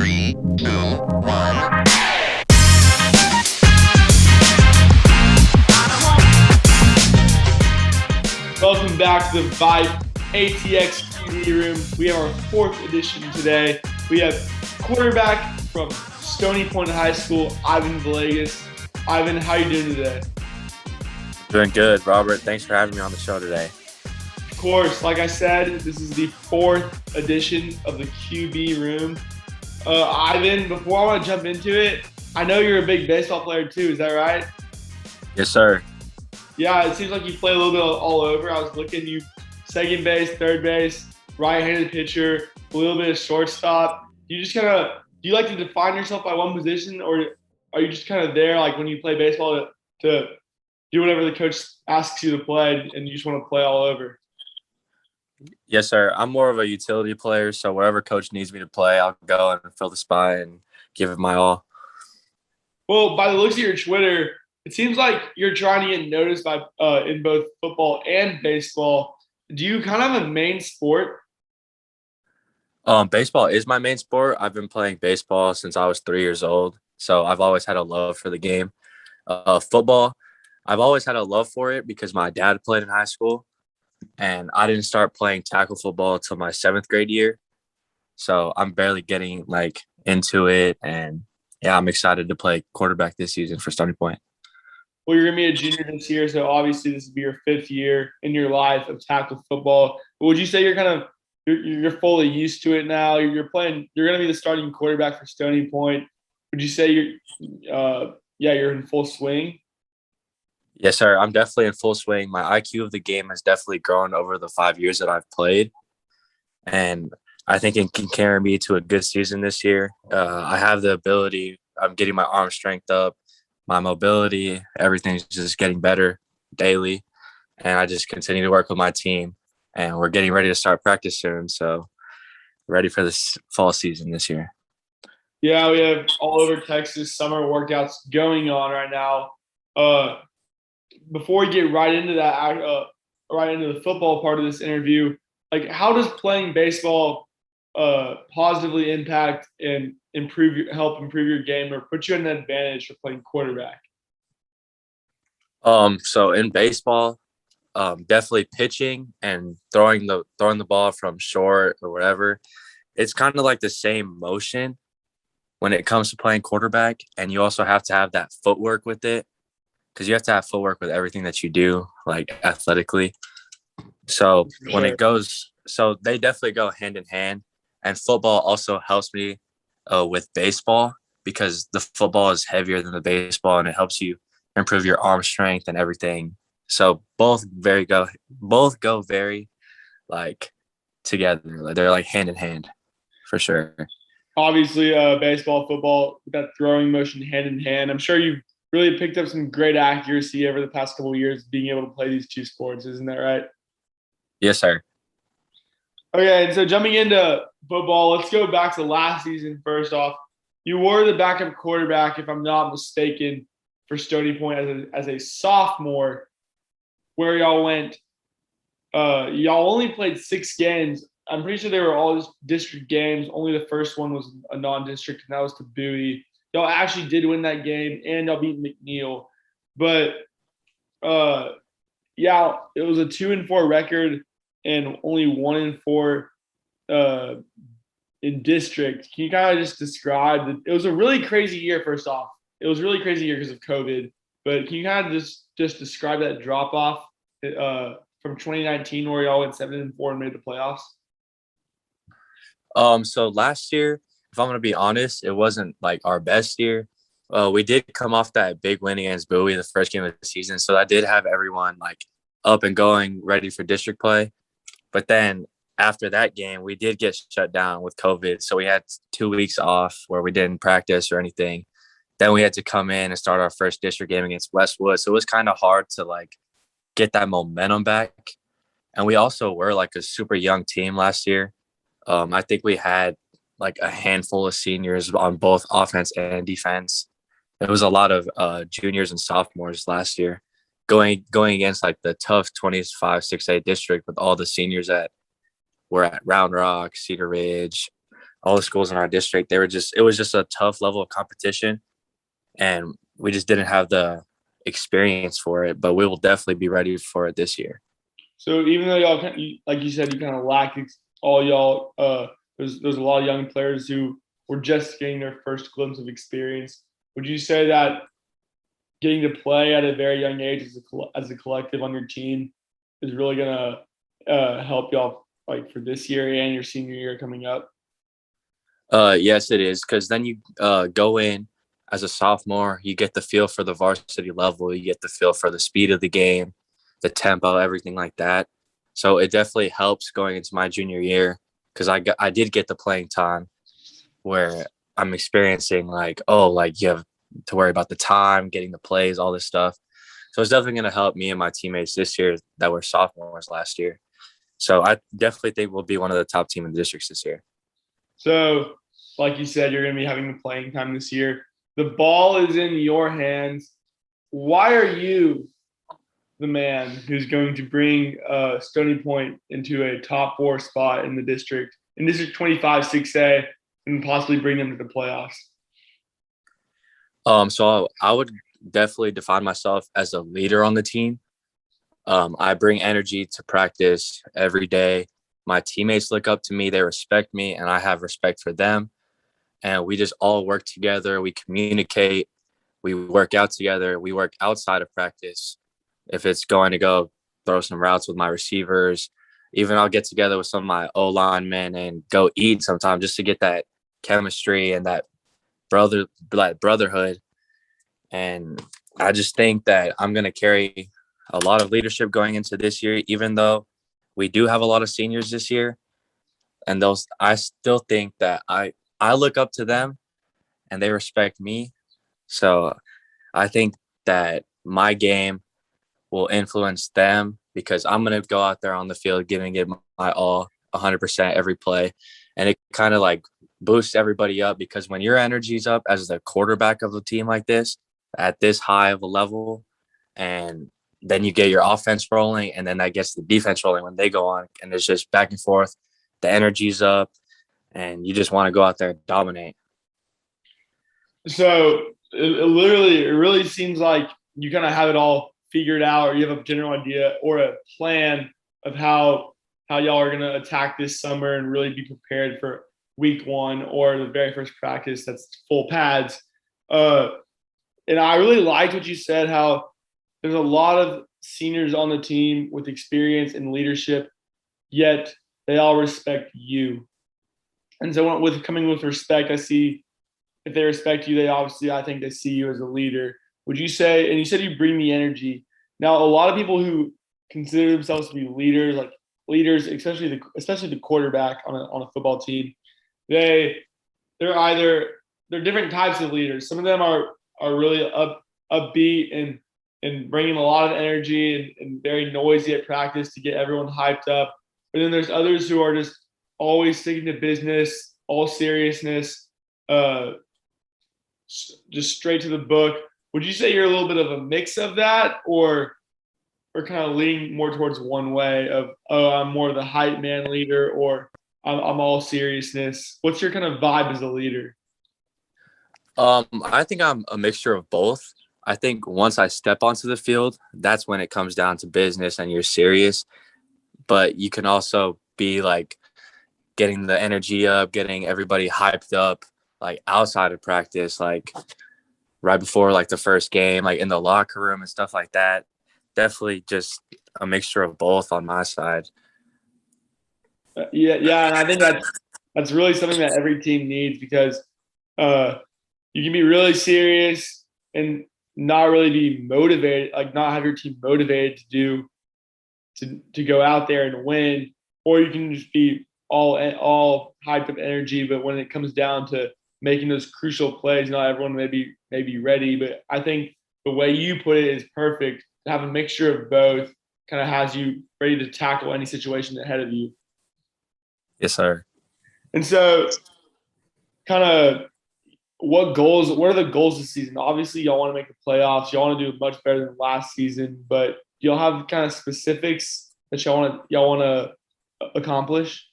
3, 2, 1. Welcome back to the VYPE ATX QB room. We have our fourth edition today. We have quarterback from Stony Point High School, Ivan Villegas. Ivan, how are you doing today? Doing good, Robert. Thanks for having me on the show today. Of course, like I said, this is the fourth edition of the QB room. Ivan, before I want to jump into it, I know you're a big baseball player too. Is that right? Yes, sir. Yeah, it seems like you play a little bit all over. I was looking, you second base, third base, right-handed pitcher, a little bit of shortstop. Do you like to define yourself by one position, or are you just kind of there, like when you play baseball, to do whatever the coach asks you to play, and you just want to play all over? Yes, sir. I'm more of a utility player, so wherever coach needs me to play, I'll go and fill the spot and give it my all. Well, by the looks of your Twitter, it seems like you're trying to get noticed by in both football and baseball. Do you kind of have a main sport? Baseball is my main sport. I've been playing baseball since I was 3 years old, so I've always had a love for the game. Football, I've always had a love for it because my dad played in high school, and I didn't start playing tackle football until my 7th grade year. So I'm barely getting into it, and yeah, I'm excited to play quarterback this season for Stony Point. Well, you're going to be a junior this year, so obviously this will be your 5th year in your life of tackle football. But would you say you're fully used to it now? You're going to be the starting quarterback for Stony Point. Would you say you're in full swing? Yes, sir. I'm definitely in full swing. My IQ of the game has definitely grown over the 5 years that I've played, and I think it can carry me to a good season this year. I have the ability. I'm getting my arm strength up. My mobility, everything's just getting better daily. And I just continue to work with my team. And we're getting ready to start practice soon. So ready for this fall season this year. Yeah, we have all over Texas summer workouts going on right now. Before we get right into that, right into the football part of this interview, how does playing baseball positively impact and help improve your game, or put you in an advantage for playing quarterback? So in baseball, definitely pitching and throwing the ball from short or whatever. It's kind of like the same motion when it comes to playing quarterback, and you also have to have that footwork with it, because you have to have footwork with everything that you do, athletically. So when it goes, so they definitely go hand in hand. And football also helps me with baseball, because the football is heavier than the baseball, and it helps you improve your arm strength and everything. So both go very together. They're hand in hand for sure. Obviously, baseball, football, with that throwing motion hand in hand. I'm sure you've really picked up some great accuracy over the past couple of years being able to play these two sports. Isn't that right? Yes, sir. Okay, and so jumping into football, let's go back to last season first off. You were the backup quarterback, if I'm not mistaken, for Stony Point as a sophomore, where y'all went. Y'all only played 6 games. I'm pretty sure they were all just district games. Only the first one was a non-district, and that was to Bowie. Y'all actually did win that game, and y'all beat McNeil. But, yeah, it was a 2-4 record, and only 1-4 in district. Can you kind of just describe it? It was a really crazy year. First off, it was a really crazy year because of COVID. But can you kind of just describe that drop off from 2019, where y'all went 7-4 and made the playoffs? So last year, if I'm gonna be honest, it wasn't our best year. We did come off that big win against Bowie the first game of the season, so I did have everyone up and going, ready for district play. But then after that game, we did get shut down with COVID. So we had 2 weeks off where we didn't practice or anything. Then we had to come in and start our first district game against Westwood. So it was kind of hard to get that momentum back. And we also were a super young team last year. I think we had a handful of seniors on both offense and defense. It was a lot of juniors and sophomores last year, going against the tough 25 6A district with all the seniors that were at Round Rock, Cedar Ridge, all the schools in our district. It was just a tough level of competition, and we just didn't have the experience for it. But we will definitely be ready for it this year. So even though y'all, like you said, you kind of lack all y'all, there's a lot of young players who were just getting their first glimpse of experience. Would you say that getting to play at a very young age as a collective on your team is really gonna help y'all like for this year and your senior year coming up? Yes, it is, because then you go in as a sophomore, you get the feel for the varsity level, you get the feel for the speed of the game, the tempo, everything like that. So it definitely helps going into my junior year, because I did get the playing time where I'm experiencing like, oh, like you have to worry about the time, getting the plays, all this stuff. So it's definitely going to help me and my teammates this year that were sophomores last year. So I definitely think we'll be one of the top team in the districts this year. So, like you said, you're going to be having the playing time this year. The ball is in your hands. Why are you the man who's going to bring Stony Point into a top 4 spot in the district, in District 25 6A, and possibly bring them to the playoffs? So I would definitely define myself as a leader on the team. I bring energy to practice every day. My teammates look up to me, they respect me, and I have respect for them. And we just all work together. We communicate. We work out together. We work outside of practice. If it's going to go throw some routes with my receivers, even I'll get together with some of my O-linemen and go eat sometime just to get that chemistry and that brotherhood. And I just think that I'm going to carry a lot of leadership going into this year, even though we do have a lot of seniors this year. And I still think that I look up to them and they respect me. So I think that my game will influence them, because I'm going to go out there on the field giving it my all 100% every play. And it kind of like boosts everybody up, because when your energy's up as the quarterback of a team like this, at this high of a level, and then you get your offense rolling, and then that gets the defense rolling when they go on, and it's just back and forth. The energy's up, and you just want to go out there and dominate. So it really seems like you kind of have it all figured out, or you have a general idea or a plan of how y'all are going to attack this summer and really be prepared for week 1 or the very first practice that's full pads. And I really liked what you said, how there's a lot of seniors on the team with experience and leadership, yet they all respect you. And so with coming with respect, I see if they respect you, I think they see you as a leader. Would you say, and you said you bring the energy. Now, a lot of people who consider themselves to be leaders, especially the quarterback on a football team, they're different types of leaders. Some of them are really upbeat and bringing a lot of energy and very noisy at practice to get everyone hyped up. But then there's others who are just always sticking to business, all seriousness, just straight to the book. Would you say you're a little bit of a mix of that, or kind of leaning more towards one way of, oh, I'm more the hype man leader, or I'm all seriousness? What's your kind of vibe as a leader? I think I'm a mixture of both. I think once I step onto the field, that's when it comes down to business and you're serious. But you can also be like getting the energy up, getting everybody hyped up, like outside of practice, like right before like the first game, like in the locker room and stuff like that. Definitely just a mixture of both on my side. Yeah, and I think that's really something that every team needs, because you can be really serious and not really be motivated, like not have your team motivated to go out there and win, or you can just be all hyped up energy. But when it comes down to making those crucial plays, not everyone may be ready. But I think the way you put it is perfect. To have a mixture of both kind of has you ready to tackle any situation ahead of you. Yes, sir. And so, kind of, what are the goals this season? Obviously, y'all want to make the playoffs. Y'all want to do much better than last season, but do y'all have kind of specifics that y'all want to accomplish?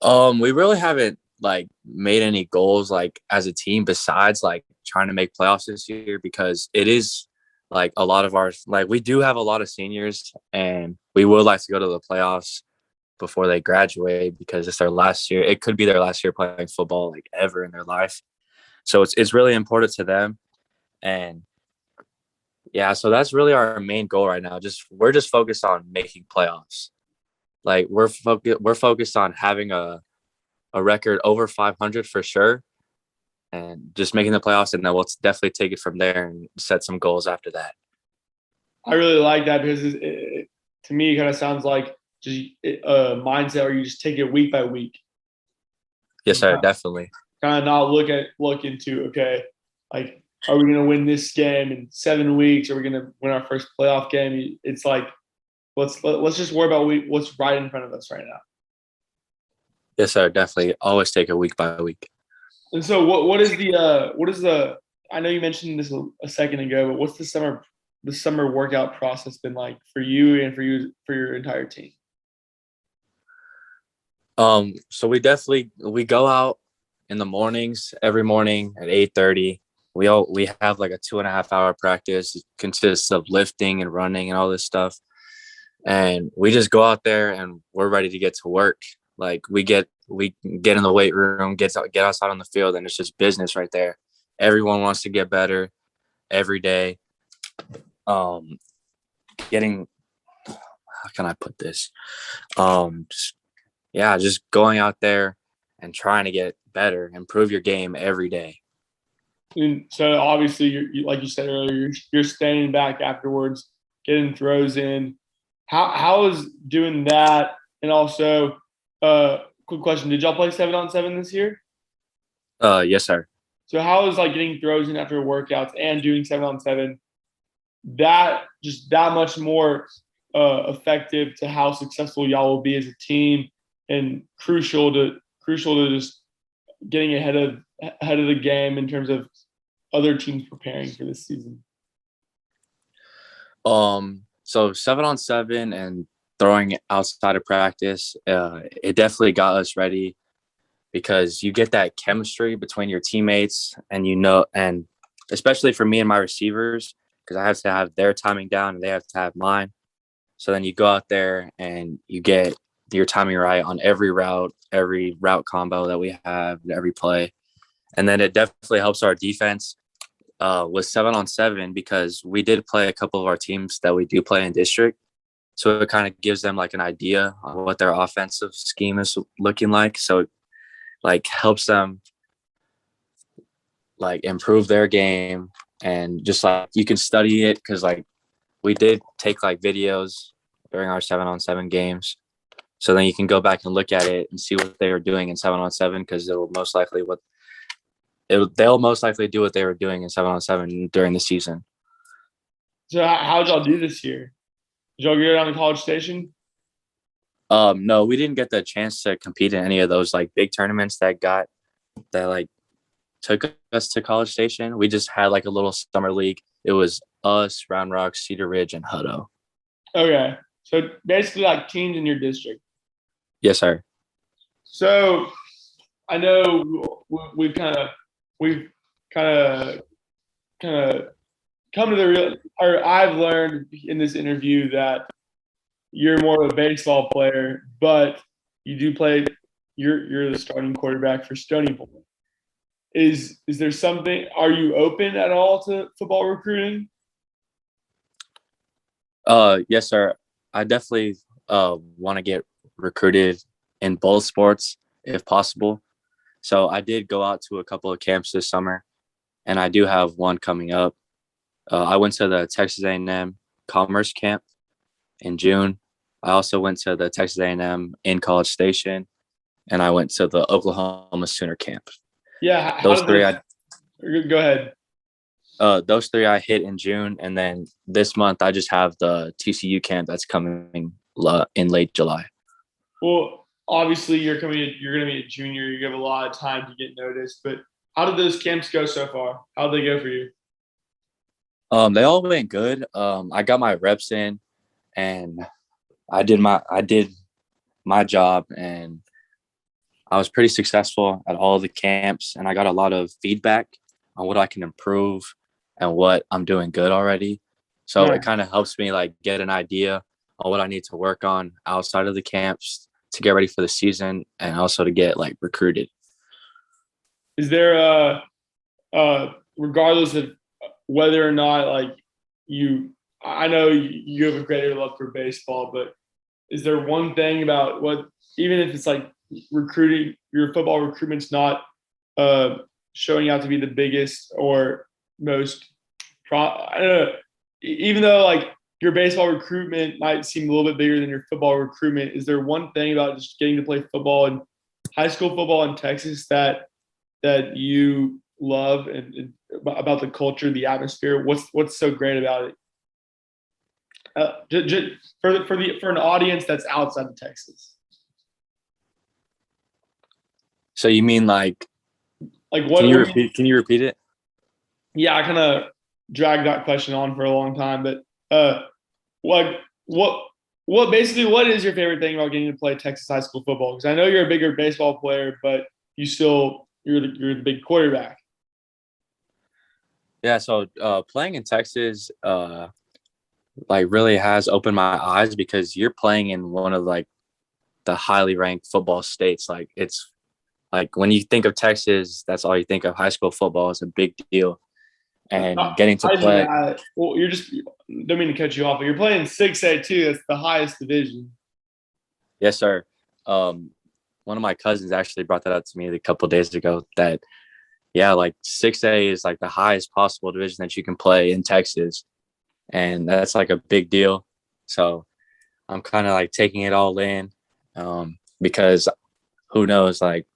We really haven't like made any goals like as a team besides like trying to make playoffs this year because it is like a lot of our like we do have a lot of seniors and we would like to go to the playoffs before they graduate because it's their last year. It could be their last year playing football like ever in their life. So it's really important to them. And yeah, so that's really our main goal right now. We're just focused on making playoffs. Like we're focused on having a record over 500 for sure, and just making the playoffs, and then we'll definitely take it from there and set some goals after that. I really like that because to me, it kind of sounds like just a mindset where you just take it week by week. Yes, sir, definitely. Kind of not look into, okay, like, are we going to win this game in 7 weeks? Are we going to win our first playoff game? It's like, let's just worry about what's right in front of us right now. Yes, sir, definitely. Always take it week by week. And so what is the I know you mentioned this a second ago, but what's the summer workout process been like for you and for your entire team? So we go out in the mornings every morning at 8:30. We have like a 2.5 hour practice. It consists of lifting and running and all this stuff. And we just go out there and we're ready to get to work. Like we get in the weight room, get outside on the field, and it's just business right there. Everyone wants to get better every day. Getting how can I put this? Just going out there and trying to get better, improve your game every day. And so obviously, like you said earlier, you're standing back afterwards, getting throws in. How is doing that? And also, quick question: did y'all play 7-on-7 this year? Yes, sir. So how is like getting throws in after workouts and doing 7-on-7 that just that much more effective to how successful y'all will be as a team and crucial to just getting ahead of the game in terms of other teams preparing for this season? So 7-on-7 and throwing outside of practice, it definitely got us ready because you get that chemistry between your teammates and especially for me and my receivers, because I have to have their timing down and they have to have mine. So then you go out there and you get your timing right on every route combo that we have, every play. And then it definitely helps our defense with 7-on-7 because we did play a couple of our teams that we do play in district. So it kind of gives them like an idea on what their offensive scheme is looking like. So it like helps them like improve their game, and just like you can study it because like we did take like videos during our 7-on-7 games. So then you can go back and look at it and see what they were doing in 7-on-7 because they'll most likely do what they were doing in 7-on-7 during the season. So how did y'all do this year? Did y'all get on to College Station? No, we didn't get the chance to compete in any of those like big tournaments that like took us to College Station. We just had like a little summer league. It was us, Round Rock, Cedar Ridge, and Hutto. Okay, so basically like teams in your district. Yes, sir. So I know we've kind of come to the real, or I've learned in this interview that you're more of a baseball player, but you do play. You're the starting quarterback for Stony Point. Is there something? Are you open at all to football recruiting? Yes, sir. I definitely want to get recruited in both sports if possible. So I did go out to a couple of camps this summer, and I do have one coming up. I went to the Texas A&M Commerce Camp in June. I also went to the Texas A&M in College Station, and I went to the Oklahoma Sooner Camp. Yeah, go ahead. Those three I hit in June, and then this month I just have the TCU camp that's coming in late July. Well, obviously you're going to be a junior. You have a lot of time to get noticed. But how did those camps go so far? How did they go for you? They all went good. I got my reps in, and I did my job, and I was pretty successful at all the camps, and I got a lot of feedback on what I can improve and what I'm doing good already. So it Nice. kind of helps me like get an idea on what I need to work on outside of the camps to get ready for the season and also to get like recruited. Is there regardless of whether or not like I know you have a greater love for baseball, but is there one thing about what, even if it's like recruiting, your football recruitment's not showing out to be the biggest or most I don't know, even though like your baseball recruitment might seem a little bit bigger than your football recruitment, is there one thing about just getting to play football and high school football in Texas that you love and about the culture, the atmosphere? What's so great about it? For an audience that's outside of Texas. So you mean like What? Can you repeat it? Yeah, I kind of dragged that question on for a long time, but like what basically what is your favorite thing about getting to play Texas high school football? Because I know you're a bigger baseball player, but you're the big quarterback. Yeah, so playing in Texas like really has opened my eyes because you're playing in one of like the highly ranked football states. Like it's like when you think of Texas, that's all you think of. High school football is a big deal. And getting to play. Well, you're just don't mean to cut you off, but you're playing 6A too. That's the highest division. Yes, sir. One of my cousins actually brought that up to me a couple of days ago that, yeah, like 6A is like the highest possible division that you can play in Texas. And that's like a big deal. So I'm kind of like taking it all in because who knows, like,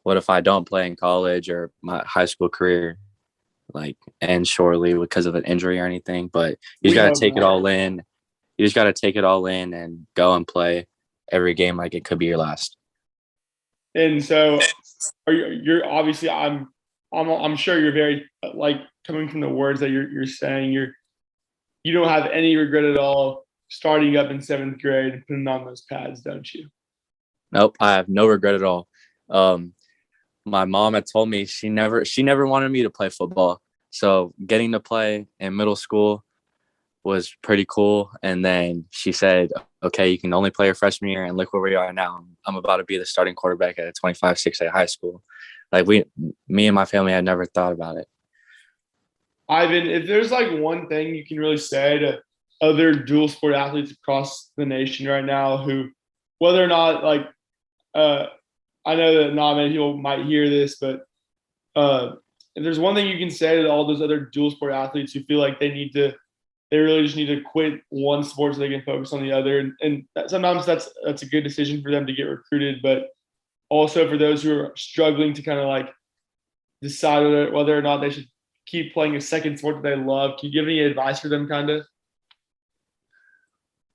what if I don't play in college or my high school career like end shortly because of an injury or anything? But you just got to take it all in. You just got to take it all in and go and play every game like it could be your last. And so, you're obviously I'm sure you're very like coming from the words that you're saying you don't have any regret at all starting up in 7th grade and putting on those pads, don't you? Nope, I have no regret at all. My mom had told me she never wanted me to play football. So getting to play in middle school was pretty cool. And then she said, okay, you can only play your freshman year, and look where we are now. I'm about to be the starting quarterback at a 25 6A high school. Like me and my family had never thought about it. Ivan, if there's like one thing you can really say to other dual sport athletes across the nation right now who, whether or not like, I know that not many people might hear this, but if there's one thing you can say to all those other dual sport athletes who feel like they really just need to quit one sport so they can focus on the other. And sometimes that's a good decision for them to get recruited, but also for those who are struggling to kind of like decide whether or not they should keep playing a second sport that they love. Can you give any advice for them kind of?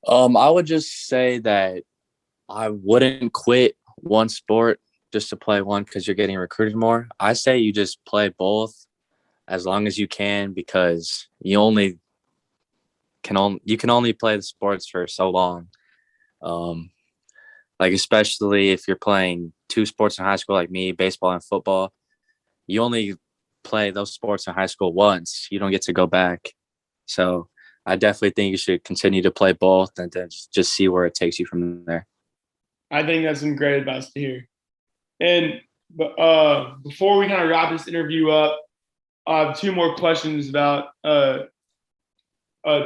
I would just say that I wouldn't quit one sport just to play one because you're getting recruited more. I say you just play both as long as you can, because you can only play the sports for so long. Like especially if you're playing two sports in high school like me, baseball and football, you only play those sports in high school once. You don't get to go back. So I definitely think you should continue to play both and then just see where it takes you from there. I think that's some great advice to hear. And before we kind of wrap this interview up, I have two more questions about to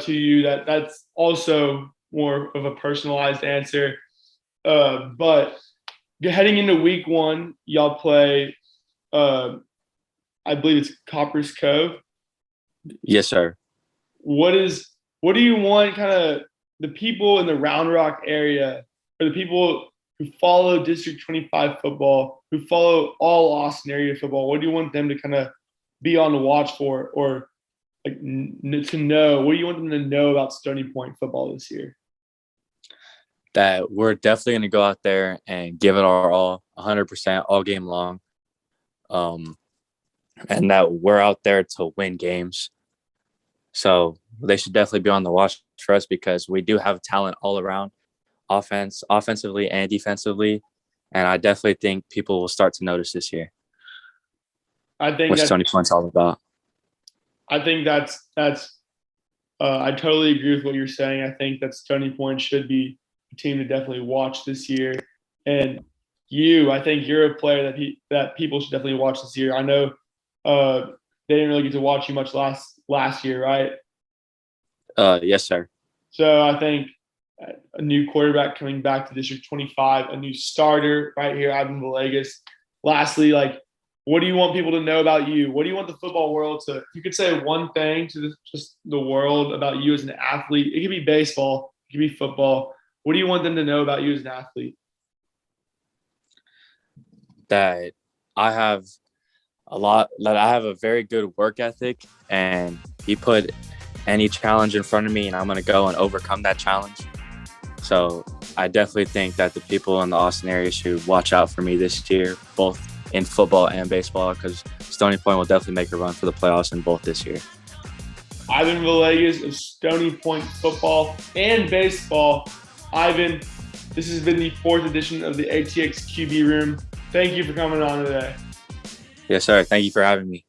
you that's also more of a personalized answer. But heading into week 1, y'all play, I believe it's Copper's Cove. Yes, sir. What do you want kind of the people in the Round Rock area, or the people who follow District 25 football, who follow all Austin area football, what do you want them to kind of be on the watch for, or like to know? What do you want them to know about Stony Point football this year? That we're definitely going to go out there and give it our all, 100%, all game long. And that we're out there to win games. So they should definitely be on the watch for us because we do have talent all around, offensively and defensively. And I definitely think people will start to notice this year I think what that Stony Point's all about. I think that's I totally agree with what you're saying. I think that Stony Point should be a team to definitely watch this year. And I think you're a player that people should definitely watch this year. I know they didn't really get to watch you much last year, right? Yes, sir. So I think a new quarterback coming back to District 25, a new starter right here out in Villegas. Lastly, like, what do you want people to know about you? What do you want the football world to? If you could say one thing to just the world about you as an athlete, it could be baseball, it could be football. What do you want them to know about you as an athlete? That I have a very good work ethic, and you put any challenge in front of me and I'm going to go and overcome that challenge. So I definitely think that the people in the Austin area should watch out for me this year, both in football and baseball, because Stony Point will definitely make a run for the playoffs in both this year. Ivan Villegas of Stony Point football and baseball. Ivan, this has been the 4th edition of the ATX QB Room. Thank you for coming on today. Yes, sir. Thank you for having me.